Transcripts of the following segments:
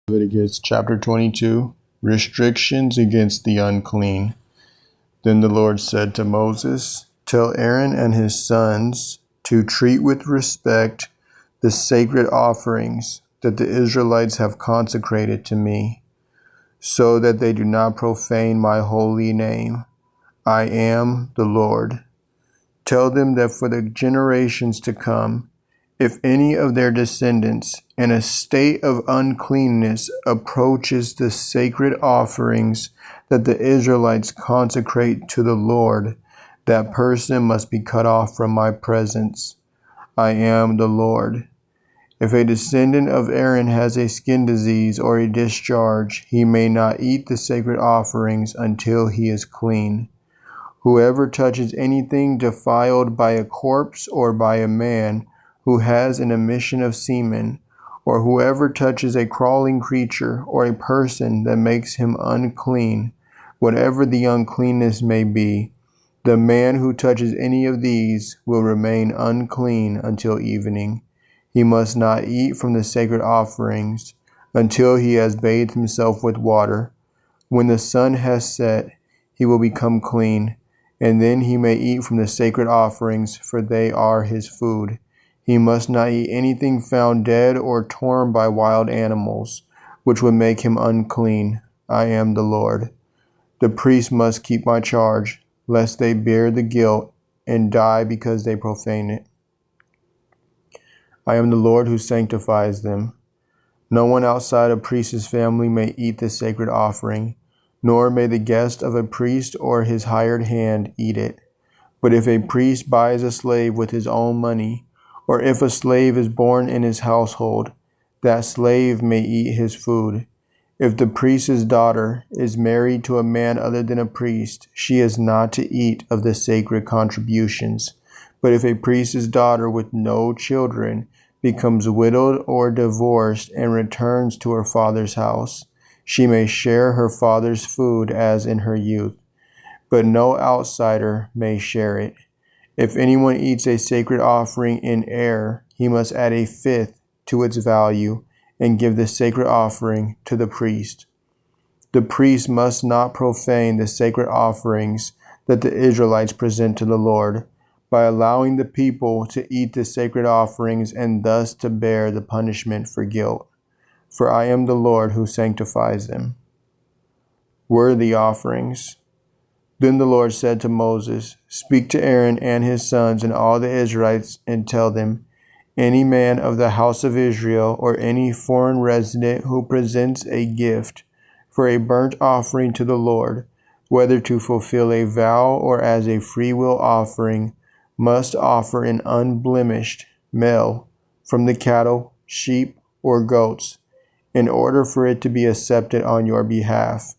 Leviticus chapter 22, Restrictions against the unclean. Then the Lord said to Moses, "Tell Aaron and his sons to treat with respect the sacred offerings that the Israelites have consecrated to me, so that they do not profane my holy name. I am the Lord. Tell them that for the generations to come, if any of their descendants in a state of uncleanness approaches the sacred offerings that the Israelites consecrate to the Lord, that person must be cut off from my presence. I am the Lord. If a descendant of Aaron has a skin disease or a discharge, he may not eat the sacred offerings until he is clean. Whoever touches anything defiled by a corpse or by a man who has an emission of semen, or whoever touches a crawling creature or a person that makes him unclean, whatever the uncleanness may be, the man who touches any of these will remain unclean until evening. He must not eat from the sacred offerings until he has bathed himself with water. When the sun has set, he will become clean, and then he may eat from the sacred offerings, for they are his food. He must not eat anything found dead or torn by wild animals, which would make him unclean. I am the Lord. The priests must keep my charge, lest they bear the guilt and die because they profane it. I am the Lord who sanctifies them. No one outside a priest's family may eat the sacred offering, nor may the guest of a priest or his hired hand eat it. But if a priest buys a slave with his own money, or if a slave is born in his household, that slave may eat his food. If the priest's daughter is married to a man other than a priest, she is not to eat of the sacred contributions. But if a priest's daughter with no children becomes widowed or divorced and returns to her father's house, she may share her father's food as in her youth, but no outsider may share it. If anyone eats a sacred offering in error, he must add a fifth to its value and give the sacred offering to the priest. The priest must not profane the sacred offerings that the Israelites present to the Lord by allowing the people to eat the sacred offerings and thus to bear the punishment for guilt. For I am the Lord who sanctifies them. Worthy offerings. Then the Lord said to Moses, "Speak to Aaron and his sons and all the Israelites and tell them, any man of the house of Israel or any foreign resident who presents a gift for a burnt offering to the Lord, whether to fulfill a vow or as a freewill offering, must offer an unblemished male from the cattle, sheep, or goats, in order for it to be accepted on your behalf.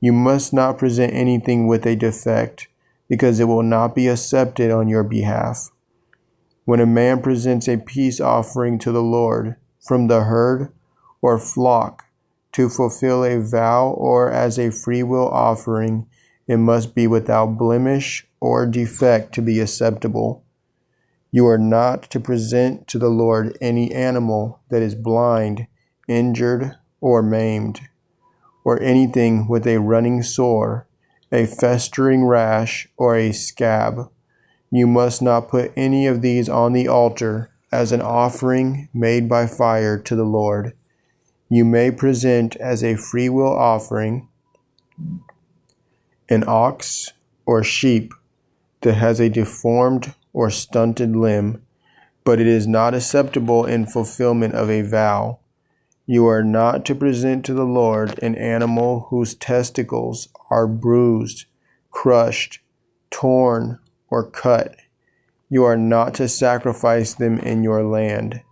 You must not present anything with a defect, because it will not be accepted on your behalf. When a man presents a peace offering to the Lord from the herd or flock to fulfill a vow or as a freewill offering, it must be without blemish or defect to be acceptable. You are not to present to the Lord any animal that is blind, injured, or maimed, or anything with a running sore, a festering rash, or a scab. You must not put any of these on the altar as an offering made by fire to the Lord. You may present as a freewill offering an ox or sheep that has a deformed or stunted limb, but it is not acceptable in fulfillment of a vow. You are not to present to the Lord an animal whose testicles are bruised, crushed, torn, or cut. You are not to sacrifice them in your land.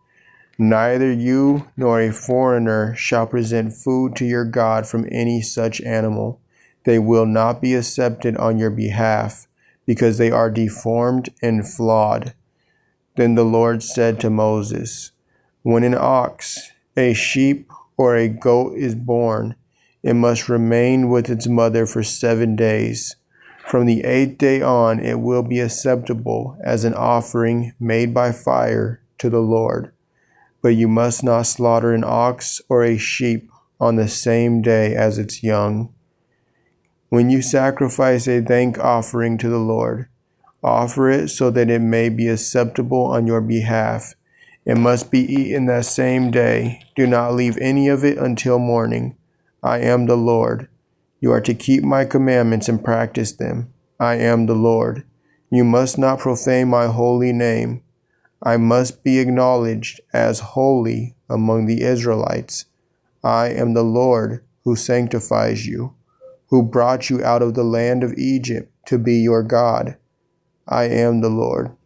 Neither you nor a foreigner shall present food to your God from any such animal. They will not be accepted on your behalf, because they are deformed and flawed. Then the Lord said to Moses, when an ox, a sheep, or a goat is born, it must remain with its mother for 7 days. From the 8th day on, it will be acceptable as an offering made by fire to the Lord. But you must not slaughter an ox or a sheep on the same day as its young. When you sacrifice a thank offering to the Lord, offer it so that it may be acceptable on your behalf. It must be eaten that same day. Do not leave any of it until morning. I am the Lord. You are to keep my commandments and practice them. I am the Lord. You must not profane my holy name. I must be acknowledged as holy among the Israelites. I am the Lord who sanctifies you, who brought you out of the land of Egypt to be your God. I am the Lord.